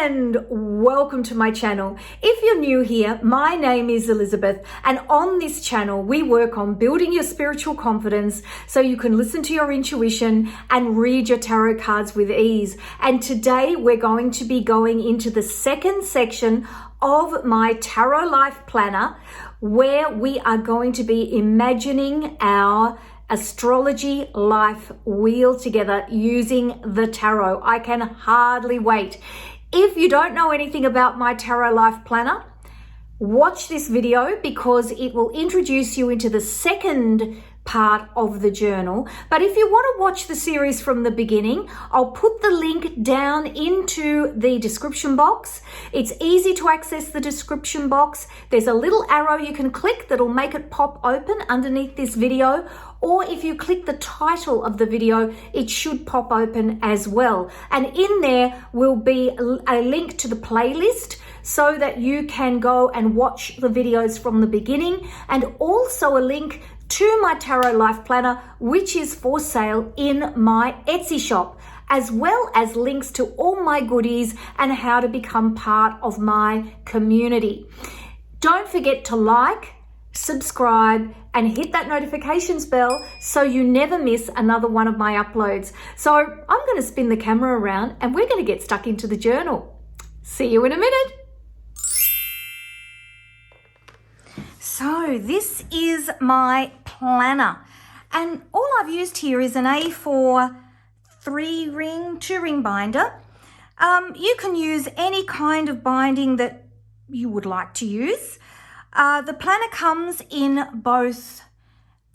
and welcome to my channel. If you're new here, my name is Elizabeth, and on this channel we work on building your spiritual confidence so you can listen to your intuition and read your tarot cards with ease. And today we're going to be going into the second section of my tarot life planner, where we are going to be imagining our astrology life wheel together using the tarot. I can hardly wait. If you don't know anything about my tarot life planner, watch this video because it will introduce you into the second part of the journal. But if you want to watch the series from the beginning, I'll put the link down into the description box. It's easy to access the description box. There's a little arrow you can click that'll make it pop open underneath this video. Or if you click the title of the video, it should pop open as well. And in there will be a link to the playlist so that you can go and watch the videos from the beginning, and also a link to my tarot life planner, which is for sale in my Etsy shop, as well as links to all my goodies and how to become part of my community. Don't forget to like, subscribe, and hit that notifications bell so you never miss another one of my uploads. So I'm going to spin the camera around and we're going to get stuck into the journal. See you in a minute. So this is my planner, and all I've used here is an A4 2-ring binder. You can use any kind of binding that you would like to use. The planner comes in both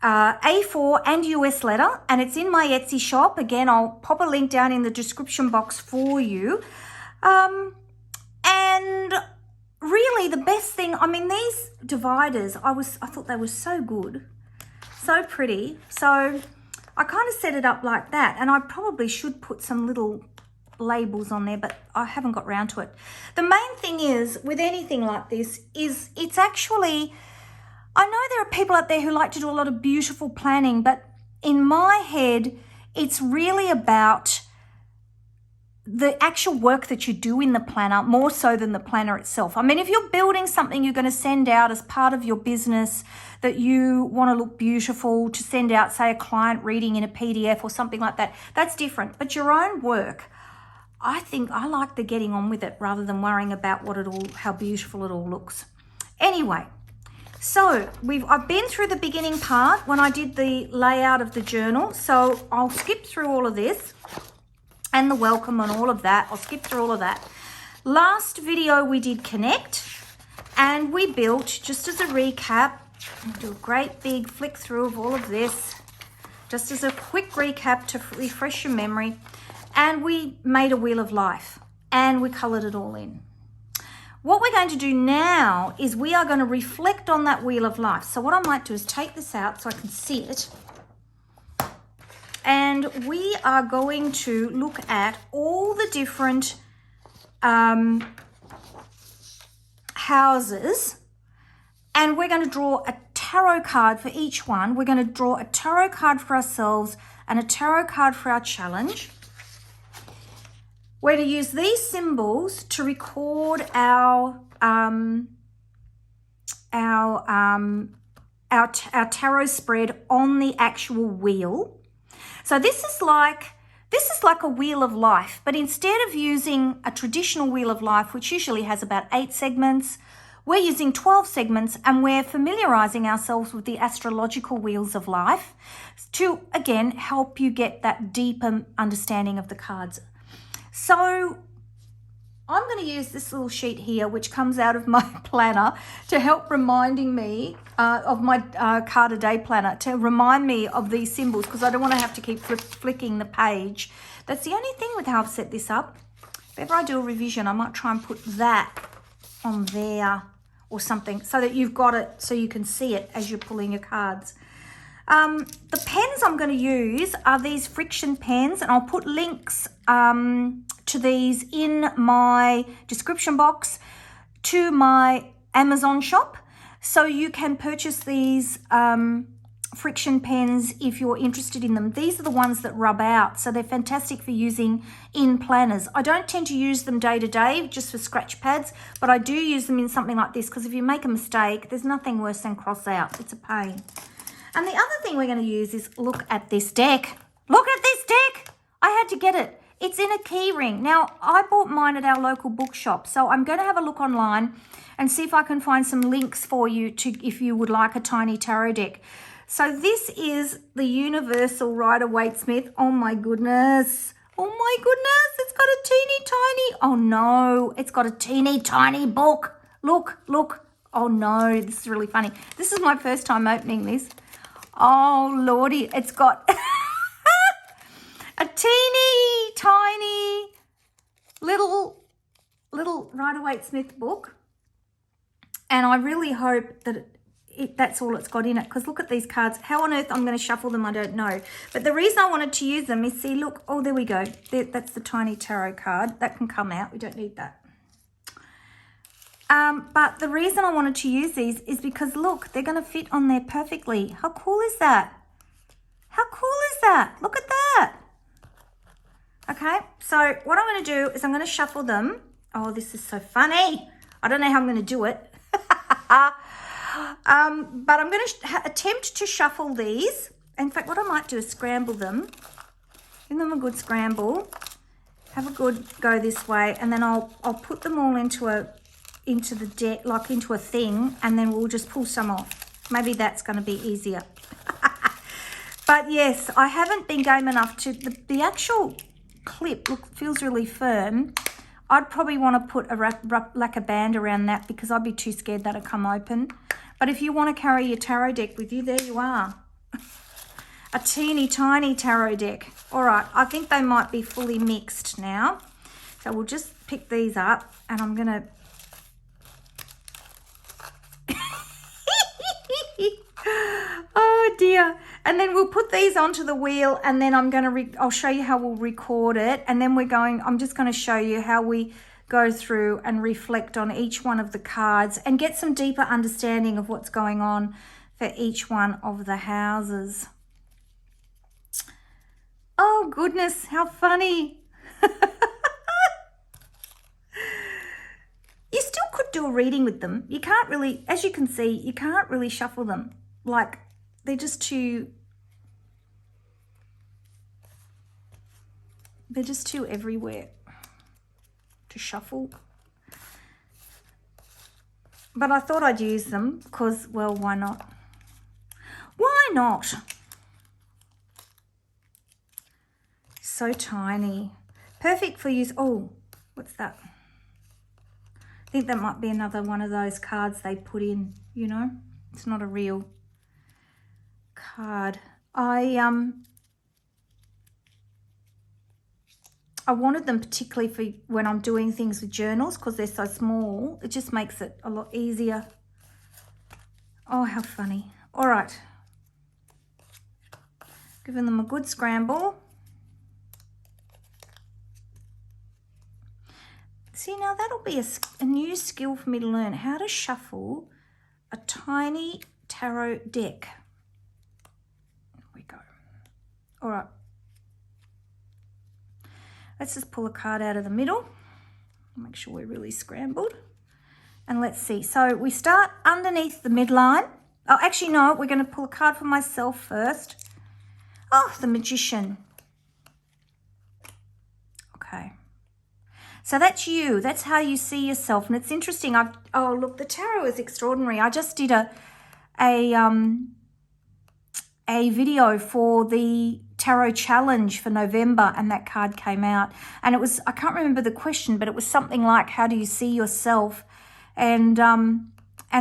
A4 and US letter, and it's in my Etsy shop. Again, I'll pop a link down in the description box for you. And really the best thing, I mean, these dividers, I thought they were so good, so pretty. So I kind of set it up like that, and I probably should put some little labels on there, but I haven't got round to it. The main thing is with anything like this is it's actually, I know there are people out there who like to do a lot of beautiful planning, but in my head, it's really about the actual work that you do in the planner more so than the planner itself. I mean, if you're building something you're going to send out as part of your business that you want to look beautiful, to send out, say, a client reading in a PDF or something like that, that's different. But your own work, I think I like the getting on with it rather than worrying about how beautiful it all looks. Anyway, so I've been through the beginning part when I did the layout of the journal. So I'll skip through all of this and the welcome and all of that. I'll skip through all of that. Last video we did connect, and we built, just as a recap, I'll do a great big flick through of all of this, just as a quick recap to refresh your memory. And we made a wheel of life and we colored it all in. What we're going to do now is we are going to reflect on that wheel of life. So what I might do is take this out so I can see it. And we are going to look at all the different houses, and we're going to draw a tarot card for each one. We're going to draw a tarot card for ourselves and a tarot card for our challenge. We're to use these symbols to record our tarot spread on the actual wheel. So this is like a wheel of life, but instead of using a traditional wheel of life, which usually has about 8 segments, we're using 12 segments, and we're familiarizing ourselves with the astrological wheels of life to, again, help you get that deeper understanding of the cards. So I'm going to use this little sheet here, which comes out of my planner, to help reminding me of my card a day planner, to remind me of these symbols, because I don't want to have to keep flicking the page. That's the only thing with how I've set this up. If ever I do a revision, I might try and put that on there or something so that you've got it, so you can see it as you're pulling your cards. The pens I'm going to use are these friction pens, and I'll put links to these in my description box to my Amazon shop, so you can purchase these friction pens if you're interested in them. These are the ones that rub out, so they're fantastic for using in planners. I don't tend to use them day to day just for scratch pads, but I do use them in something like this because if you make a mistake, there's nothing worse than cross out. It's a pain. And the other thing we're going to use is look at this deck. Look at this deck. I had to get it. It's in a key ring. Now, I bought mine at our local bookshop, so I'm going to have a look online and see if I can find some links for you to if you would like a tiny tarot deck. So this is the Universal Rider-Waite-Smith. Oh my goodness. Oh my goodness. It's got a teeny tiny. Oh no. It's got a teeny tiny book. Look, look. Oh no. This is really funny. This is my first time opening this. Oh lordy. It's got a teeny tiny little Rider-Waite-Smith book. And I really hope that that's all it's got in it, because look at these cards. How on earth I'm going to shuffle them, I don't know. But the reason I wanted to use them is, see, look, oh, there we go. That's the tiny tarot card. That can come out. We don't need that. But the reason I wanted to use these is because, look, they're going to fit on there perfectly. How cool is that? How cool is that? Look at that. Okay, so what I'm going to do is I'm going to shuffle them. Oh, this is so funny. I don't know how I'm going to do it. But I'm going to attempt to shuffle these. In fact, what I might do is scramble them. Give them a good scramble. Have a good go this way, and then I'll put them all into the deck, like into a thing, and then we'll just pull some off. Maybe that's going to be easier. But yes, I haven't been game enough to the actual clip. Look, feels really firm. I'd probably want to put like a band around that because I'd be too scared that it'd come open. But if you want to carry your tarot deck with you, there you are. A teeny tiny tarot deck. All right, I think they might be fully mixed now. So we'll just pick these up, and I'm going to... Oh dear. And then we'll put these onto the wheel, and then I'm going to I'll show you how we'll record it, and then I'm just going to show you how we go through and reflect on each one of the cards and get some deeper understanding of what's going on for each one of the houses. Oh goodness, how funny. You still could do a reading with them. You can't really, as you can see, you can't really shuffle them. Like, they're just too everywhere to shuffle. But I thought I'd use them because, well, why not? Why not? So tiny. Perfect for use. Oh, what's that? I think that might be another one of those cards they put in, you know? It's not a real card. I wanted them particularly for when I'm doing things with journals because they're so small. It just makes it a lot easier. Oh, how funny. All right. Giving them a good scramble. See, now that'll be a new skill for me to learn, how to shuffle a tiny tarot deck. There we go. All right. Let's just pull a card out of the middle. Make sure we're really scrambled. And let's see. So we start underneath the midline. Oh, actually, no, we're going to pull a card for myself first. Oh, the Magician. Okay. So that's you. That's how you see yourself. And it's interesting. Oh, look, the tarot is extraordinary. I just did a video for the tarot challenge for November, and that card came out, and it was, I can't remember the question, but it was something like, how do you see yourself? And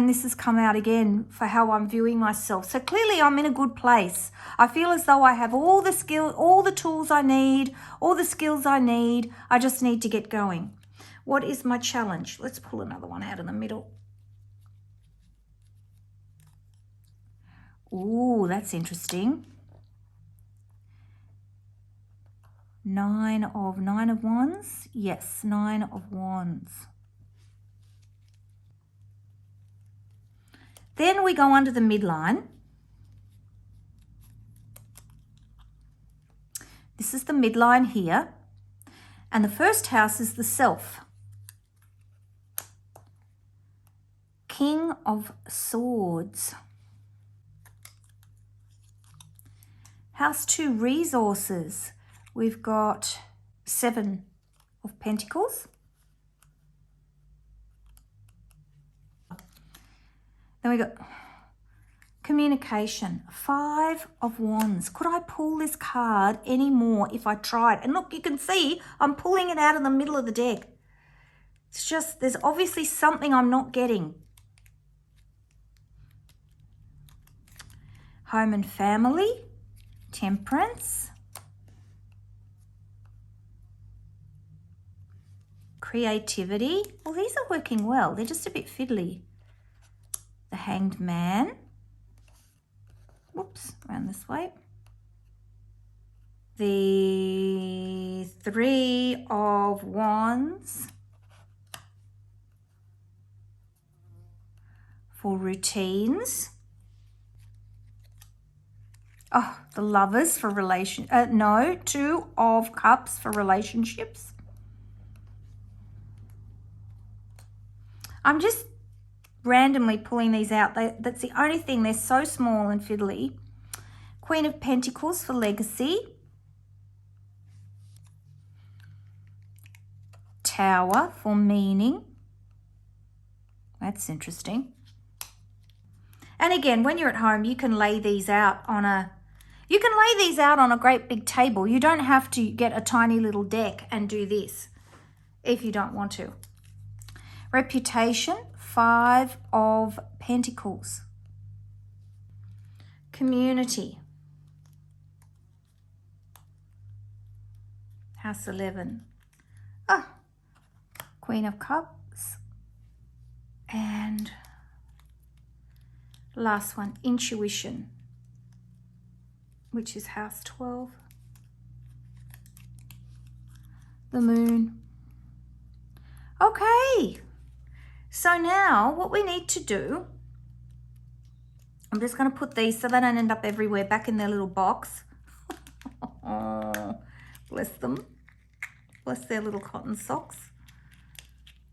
this has come out again for how I'm viewing myself. So clearly I'm in a good place. I feel as though I have all the skill, all the tools I need, all the skills I need. I just need to get going. What is my challenge? Let's pull another one out of the middle. Ooh, that's interesting. Nine of Wands. Yes, Nine of Wands. Then we go under the midline. This is the midline here. And the first house is the self. King of Swords. House 2, resources. We've got 7 of Pentacles. Then we got communication, 5 of Wands. Could I pull this card any more if I tried? And look, you can see I'm pulling it out of the middle of the deck. It's just, there's obviously something I'm not getting. Home and family, temperance, creativity. Well, these are working well. They're just a bit fiddly. The Hanged Man. Whoops, around this way. The 3 of Wands for routines. Oh, the Lovers for 2 of Cups for relationships. I'm just randomly pulling these out. That's the only thing. They're so small and fiddly. Queen of Pentacles for legacy. Tower for meaning. That's interesting. And again, when you're at home, you can lay these out on a great big table. You don't have to get a tiny little deck and do this if you don't want to. Reputation, 5 of Pentacles. Community. House 11. Queen of Cups. And last one, intuition, which is house 12. The Moon. Okay. So now what we need to do, I'm just going to put these so they don't end up everywhere, back in their little box. Oh, bless them. Bless their little cotton socks.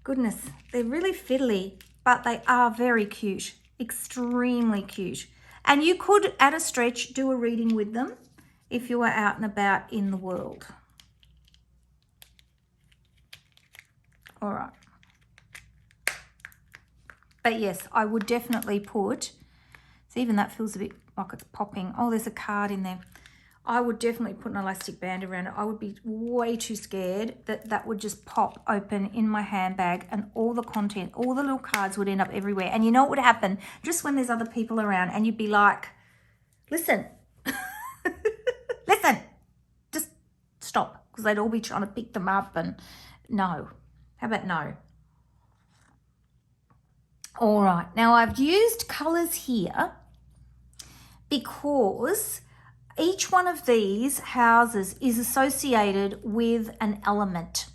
Goodness, they're really fiddly, but they are very cute. Extremely cute. And you could, at a stretch, do a reading with them if you were out and about in the world. All right. But yes, I would definitely put, so even that feels a bit like it's popping. Oh, there's a card in there. I would definitely put an elastic band around it. I would be way too scared that that would just pop open in my handbag and all the content, all the little cards would end up everywhere. And you know what would happen just when there's other people around and you'd be like, listen, listen, just stop, because they'd all be trying to pick them up and no. How about no? All right, now I've used colours here because each one of these houses is associated with an element.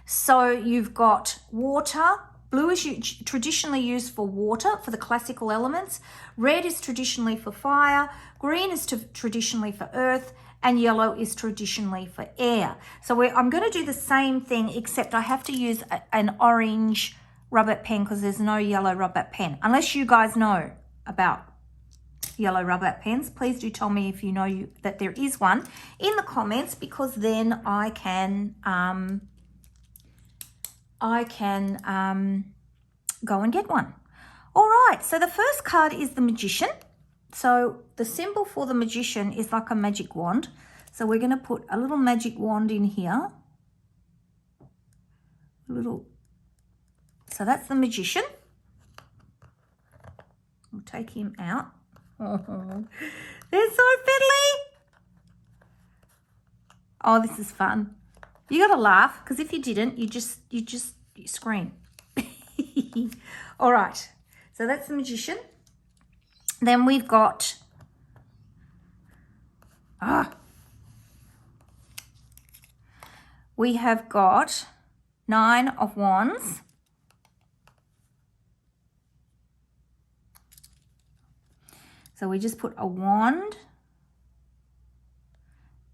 So you've got water. Blue is traditionally used for water, for the classical elements. Red is traditionally for fire. Green is traditionally for earth. And yellow is traditionally for air. So I'm going to do the same thing, except I have to use an orange rubber pen because there's no yellow rubber pen. Unless you guys know about yellow rubber pens, please do tell me if you know that there is one in the comments, because then I can go and get one. All right, so the first card is the Magician. So the symbol for the Magician is like a magic wand. So we're going to put a little magic wand in here. So that's the Magician. We'll take him out. Oh, they're so fiddly. Oh, this is fun. You got to laugh, because if you didn't, you scream. All right. So that's the Magician. Then we've got we have got 9 of Wands. So we just put a wand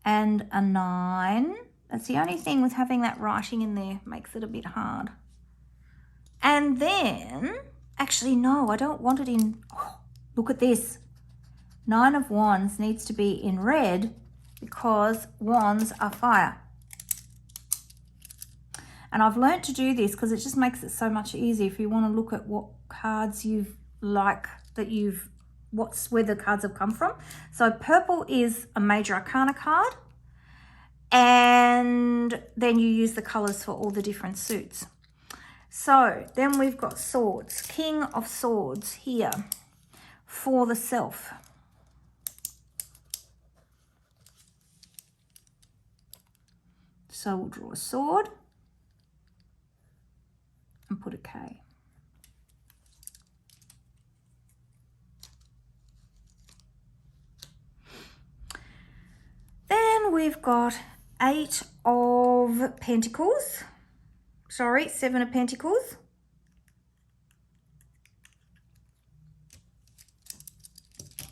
and a 9. That's the only thing with having that writing in there, makes it a bit hard. And then, actually no, I don't want it in, oh, look at this. 9 of Wands needs to be in red because wands are fire. And I've learnt to do this because it just makes it so much easier if you want to look at what cards you've where the cards have come from. So purple is a major arcana card, and then you use the colors for all the different suits. So then we've got swords, King of Swords here for the self. So we'll draw a sword and put a K. Then we've got 8 of Pentacles. Sorry, 7 of Pentacles.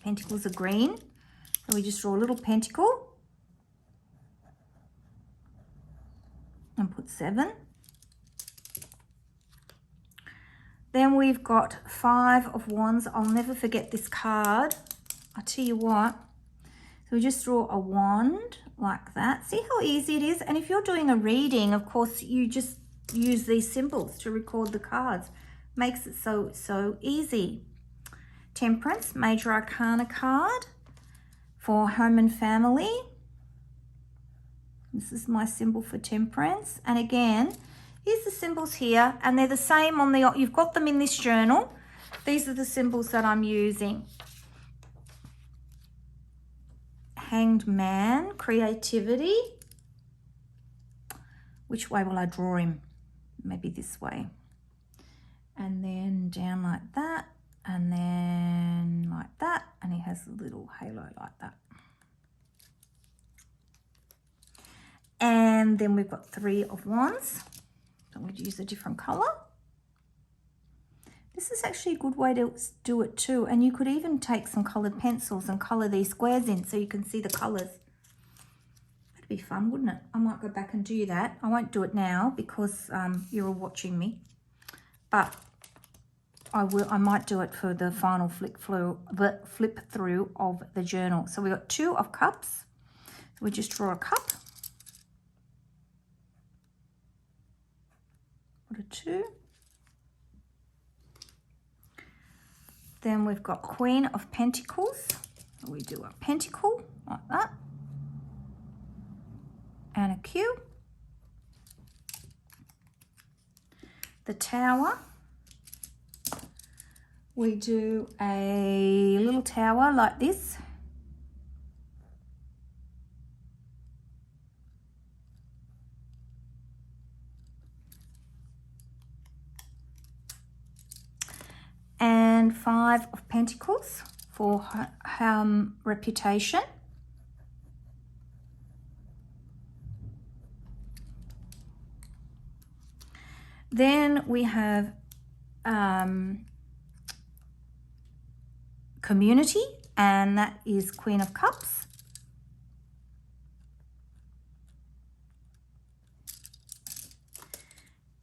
Pentacles are green. So we just draw a little pentacle and put 7. Then we've got 5 of Wands. I'll never forget this card. I'll tell you what. So we just draw a wand like that. See how easy it is? And if you're doing a reading, of course, you just use these symbols to record the cards. Makes it so easy. Temperance, major arcana card for home and family. This is my symbol for temperance. And again, here's the symbols here, and they're the same on the, you've got them in this journal. These are the symbols that I'm using. Hanged Man, creativity. Which way will I draw him? Maybe this way. And then down like that, and then like that, and he has a little halo like that. And then we've got 3 of Wands. So we'll use a different color. This is actually a good way to do it too. And you could even take some colored pencils and color these squares in so you can see the colors. That'd be fun, wouldn't it? I might go back and do that. I won't do it now because you're all watching me. But I might do it for the final flip through of the journal. So we got 2 of Cups. So we just draw a cup. Put a 2. Then we've got Queen of Pentacles. We do a pentacle like that. And a Q. The Tower. We do a little tower like this. And 5 of Pentacles for reputation. Then we have community, and that is Queen of Cups.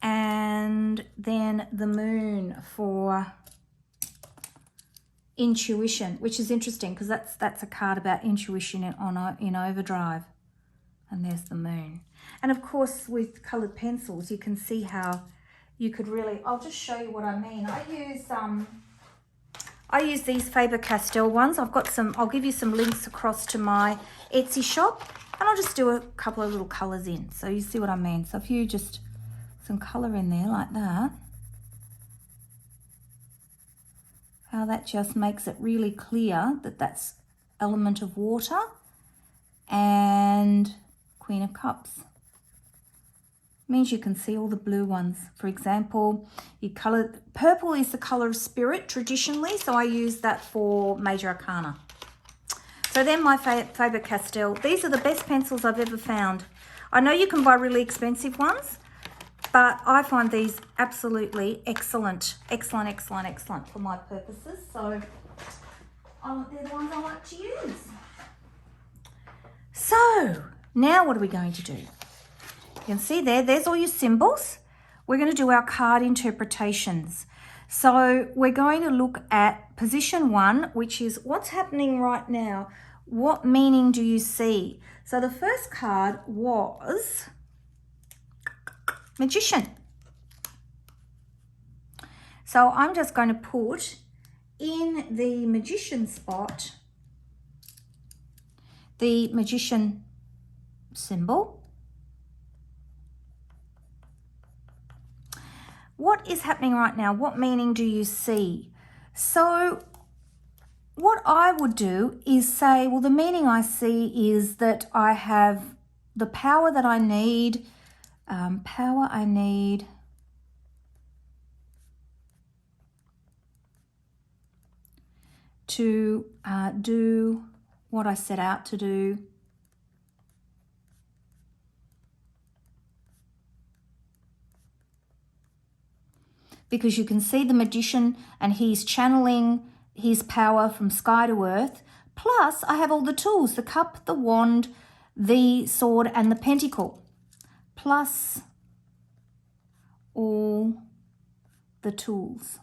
And then the Moon for intuition, which is interesting because that's a card about intuition in overdrive. And there's the Moon. And of course, with colored pencils, you can see how you could really, I'll just show you what I mean. I use these Faber-Castell ones. I've got some, I'll give you some links across to my Etsy shop, and I'll just do a couple of little colors in. So you see what I mean. So if you just, some color in there like that, how that just makes it really clear that that's element of water and Queen of Cups. Means you can see all the blue ones. For example, purple is the color of spirit traditionally, so I use that for major arcana. So then my Faber-Castell, these are the best pencils I've ever found. I know you can buy really expensive ones, but I find these absolutely excellent for my purposes. So they're the ones I like to use. So now what are we going to do? You can see there's all your symbols. We're going to do our card interpretations. So we're going to look at position 1, which is what's happening right now. What meaning do you see? So the first card was Magician. So I'm just going to put in the Magician spot the Magician symbol. What is happening right now? What meaning do you see? So what I would do is say, well, the meaning I see is that I have the power that I need, to do what I set out to do. Because you can see the Magician and he's channeling his power from sky to earth. Plus, I have all the tools, the cup, the wand, the sword, and the pentacle. Plus all the tools.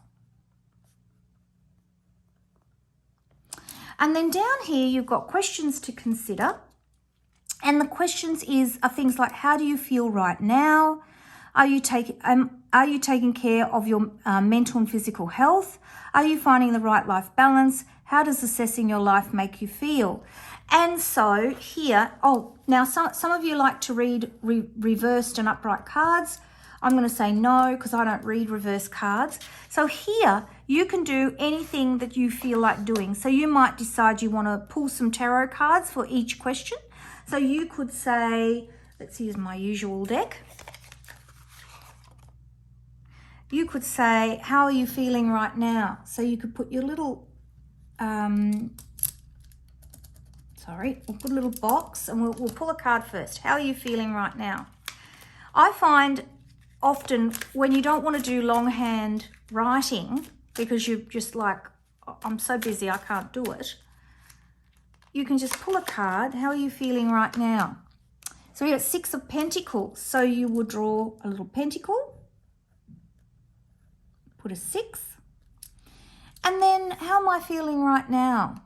And then down here, you've got questions to consider. And the questions are things like, how do you feel right now? Are you taking care of your mental and physical health? Are you finding the right life balance? How does assessing your life make you feel? And so here, now some of you like to read reversed and upright cards. I'm going to say no because I don't read reverse cards. So here you can do anything that you feel like doing. So you might decide you want to pull some tarot cards for each question. So you could say, let's use my usual deck. You could say, how are you feeling right now? So you could put your little, we'll put a little box and we'll pull a card first. How are you feeling right now? I find often when you don't want to do longhand writing because you're just like, I'm so busy, I can't do it. You can just pull a card. How are you feeling right now? So we got 6 of Pentacles. So you would draw a little pentacle. Put a 6. And then how am I feeling right now?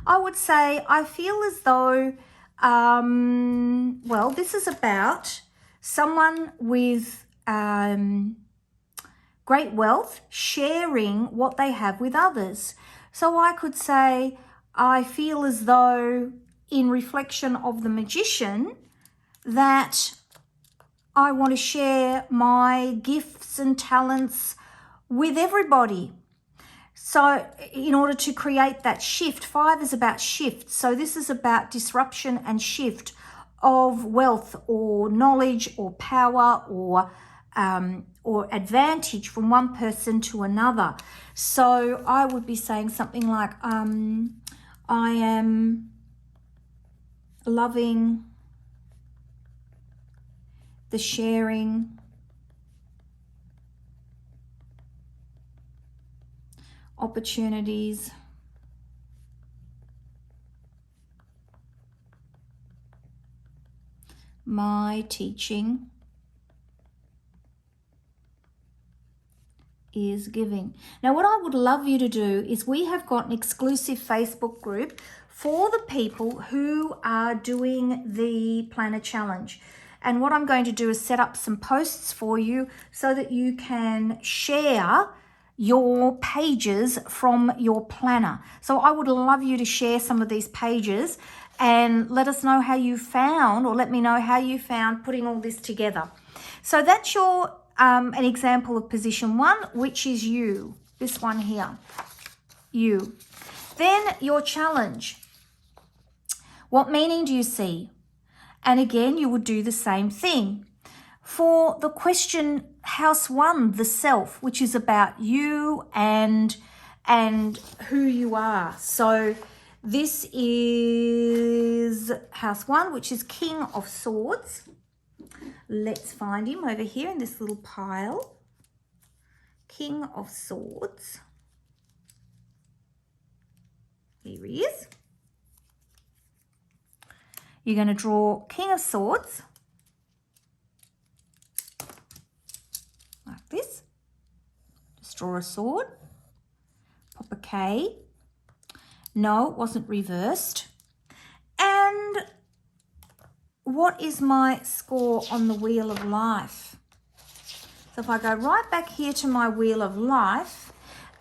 I would say I feel as though, well, this is about someone with great wealth sharing what they have with others. So I could say I feel as though in reflection of the Magician that I want to share my gifts and talents with everybody. So in order to create that shift, 5 is about shift. So this is about disruption and shift of wealth or knowledge or power or advantage from one person to another. So I would be saying something like, I am loving the sharing opportunities my teaching is giving. Now, what I would love you to do is we have got an exclusive Facebook group for the people who are doing the planner challenge. And what I'm going to do is set up some posts for you so that you can share your pages from your planner. So I would love you to share some of these pages and let us know how you found, or let me know how you found putting all this together. So that's your an example of position 1, which is you. This one here, you. Then your challenge. What meaning do you see? And again, you would do the same thing. For the question, house 1, the self, which is about you and who you are. So this is house 1, which is King of Swords. Let's find him over here in this little pile. King of Swords. Here he is. You're going to draw King of Swords, like this. Just draw a sword, pop a K. No, it wasn't reversed. And what is my score on the Wheel of Life? So if I go right back here to my Wheel of Life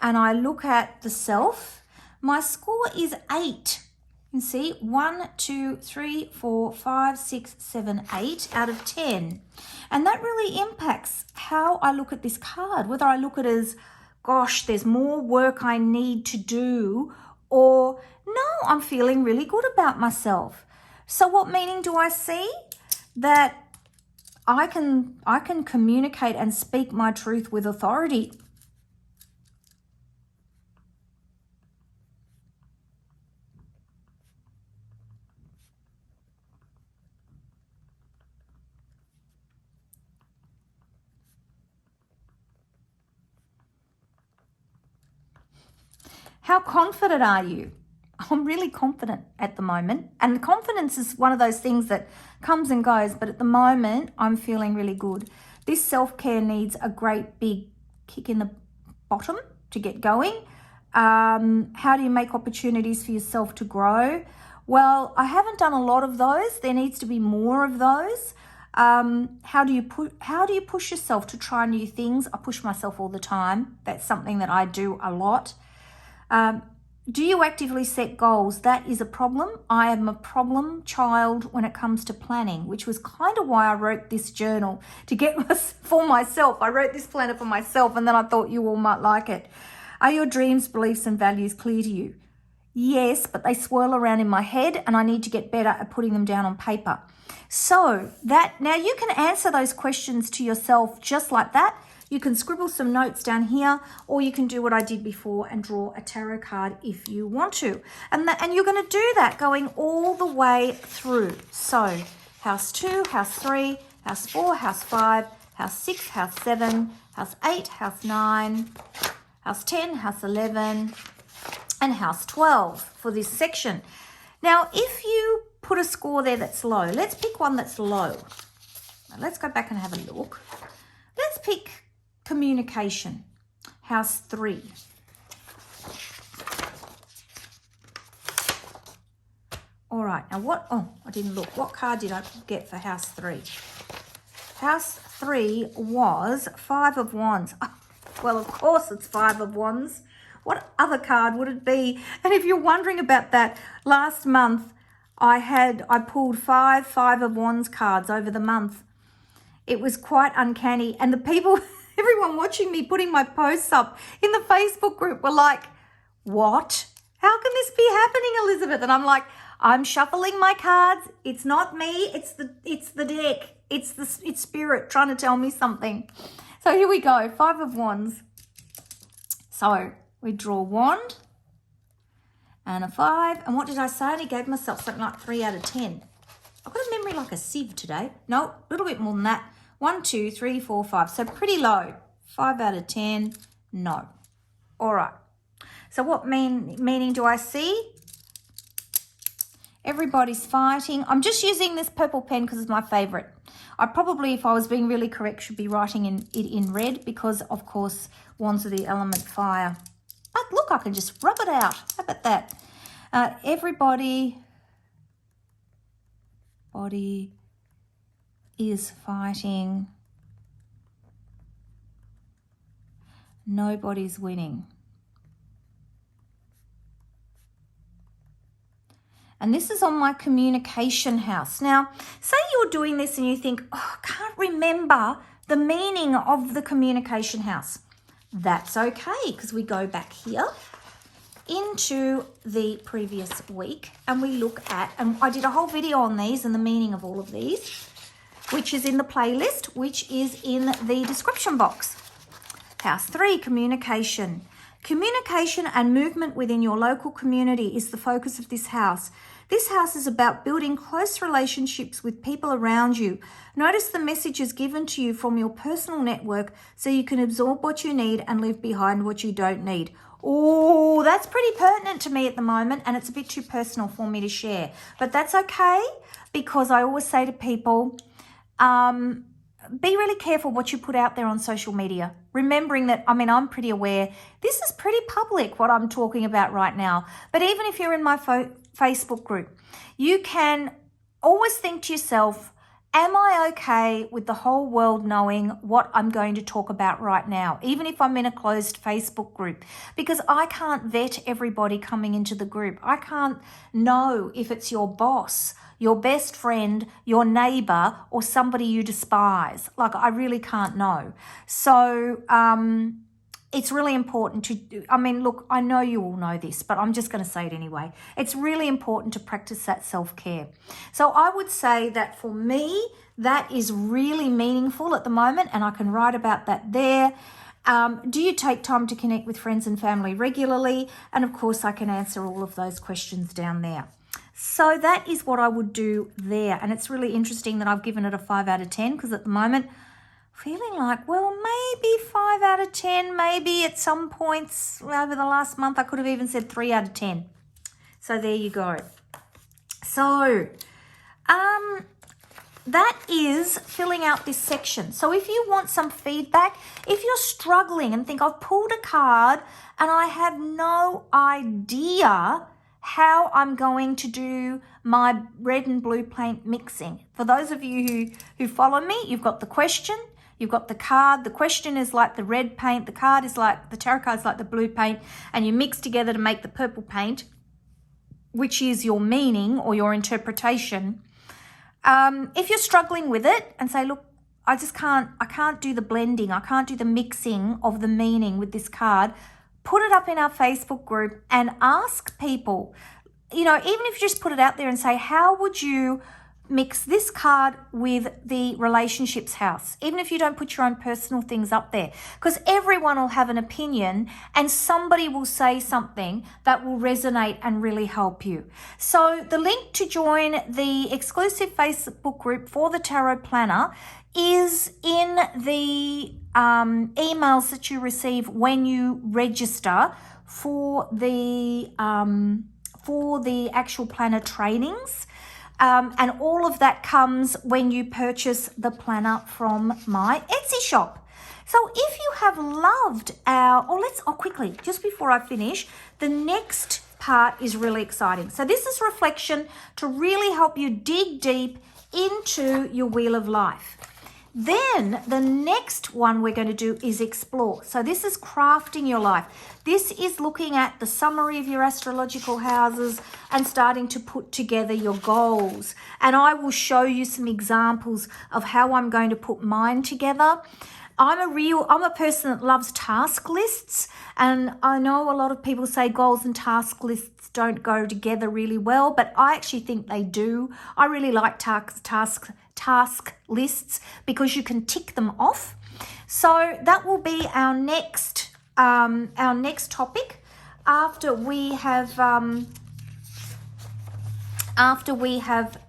and I look at the self, my score is 8. You can see 1, 2, 3, 4, 5, 6, 7, 8 out of 10. And that really impacts how I look at this card, whether I look at it as, gosh, there's more work I need to do, or no, I'm feeling really good about myself. So what meaning do I see? That I can communicate and speak my truth with authority. How confident are you? I'm really confident at the moment. And confidence is one of those things that comes and goes. But at the moment, I'm feeling really good. This self-care needs a great big kick in the bottom to get going. How do you make opportunities for yourself to grow? Well, I haven't done a lot of those. There needs to be more of those. How do you push yourself to try new things? I push myself all the time. That's something that I do a lot. Do you actively set goals? That is a problem. I am a problem child when it comes to planning, which was kind of why I wrote this journal for myself. I wrote this planner for myself, and then I thought you all might like it. Are your dreams, beliefs, and values clear to you? Yes, but they swirl around in my head, and I need to get better at putting them down on paper. So now you can answer those questions to yourself just like that. You can scribble some notes down here, or you can do what I did before and draw a tarot card if you want to. And you're going to do that going all the way through. So house 2, house 3, house 4, house 5, house 6, house 7, house 8, house 9, house 10, house 11, and house 12 for this section. Now, if you put a score there that's low, let's pick one that's low. Now, let's go back and have a look. Let's pick communication, house 3. All right, now I didn't look. What card did I get for house 3? House 3 was 5 of Wands. Oh, well, of course it's 5 of Wands. What other card would it be? And if you're wondering about that, last month I pulled 5 of Wands cards over the month. It was quite uncanny, and the people everyone watching me putting my posts up in the Facebook group were like, what? How can this be happening, Elizabeth? And I'm like, I'm shuffling my cards. It's not me. It's the deck. It's spirit trying to tell me something. So here we go. 5 of Wands. So we draw wand and a 5. And what did I say? I only gave myself something like 3 out of 10. I've got a memory like a sieve today. No, a little bit more than that. 1, 2, 3, 4, 5. So pretty low. 5 out of 10. No. All right. So what meaning do I see? Everybody's fighting. I'm just using this purple pen because it's my favorite. I probably, if I was being really correct, should be writing it in red because, of course, wands are the element fire. But look, I can just rub it out. How about that? Everybody is fighting. Nobody's winning. And this is on my communication house. Now, say you're doing this and you think, oh, I can't remember the meaning of the communication house. That's okay, because we go back here into the previous week and we look at, and I did a whole video on these and the meaning of all of these, which is in the playlist, which is in the description box. House 3, communication. Communication and movement within your local community is the focus of this house. This house is about building close relationships with people around you. Notice the messages given to you from your personal network so you can absorb what you need and leave behind what you don't need. Oh, that's pretty pertinent to me at the moment, and it's a bit too personal for me to share. But that's okay, because I always say to people, be really careful what you put out there on social media. Remembering that, I'm pretty aware this is pretty public, what I'm talking about right now. But even if you're in my Facebook group, you can always think to yourself, am I okay with the whole world knowing what I'm going to talk about right now, even if I'm in a closed Facebook group? Because I can't vet everybody coming into the group. I can't know if it's your boss, your best friend, your neighbor, or somebody you despise. Like, I really can't know. So it's really important to, look, I know you all know this, but I'm just going to say it anyway. It's really important to practice that self-care. So I would say that for me, that is really meaningful at the moment, and I can write about that there. Do you take time to connect with friends and family regularly? And of course, I can answer all of those questions down there. So that is what I would do there. And it's really interesting that I've given it a 5 out of 10, because at the moment, feeling like, well, maybe 5 out of 10, maybe at some points over the last month, I could have even said 3 out of 10. So there you go. So that is filling out this section. So if you want some feedback, if you're struggling and think, I've pulled a card and I have no idea how I'm going to do my red and blue paint mixing. For those of you who follow me, you've got the question, you've got the card. The question is like the red paint, the card is like, the tarot card is like the blue paint, and you mix together to make the purple paint, which is your meaning or your interpretation. If you're struggling with it and say, look, I can't do the blending, I can't do the mixing of the meaning with this card, put it up in our Facebook group and ask people, even if you just put it out there and say, how would you mix this card with the relationships house, even if you don't put your own personal things up there, because everyone will have an opinion and somebody will say something that will resonate and really help you. So the link to join the exclusive Facebook group for the Tarot Planner is in the emails that you receive when you register for the actual planner trainings. And all of that comes when you purchase the planner from my Etsy shop. So if you have loved quickly, just before I finish, the next part is really exciting. So this is reflection to really help you dig deep into your wheel of life. Then the next one we're going to do is explore. So this is crafting your life. This is looking at the summary of your astrological houses and starting to put together your goals. And I will show you some examples of how I'm going to put mine together. I'm a person that loves task lists, and I know a lot of people say goals and task lists don't go together really well, but I actually think they do. I really like task lists because you can tick them off. So that will be our next topic after we have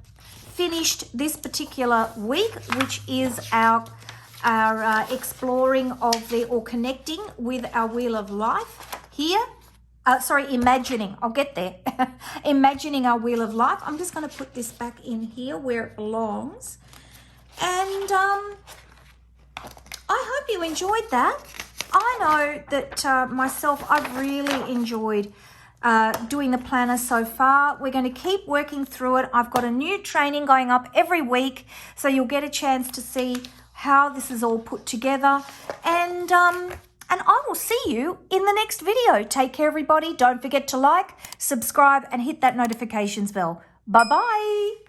finished this particular week, which is our exploring of connecting with our wheel of life here. Imagining. I'll get there. Imagining our wheel of life. I'm just going to put this back in here where it belongs. And I hope you enjoyed that. I know that myself, I've really enjoyed doing the planner so far. We're going to keep working through it. I've got a new training going up every week, so you'll get a chance to see how this is all put together. And I will see you in the next video. Take care, everybody. Don't forget to like, subscribe, and hit that notifications bell. Bye-bye.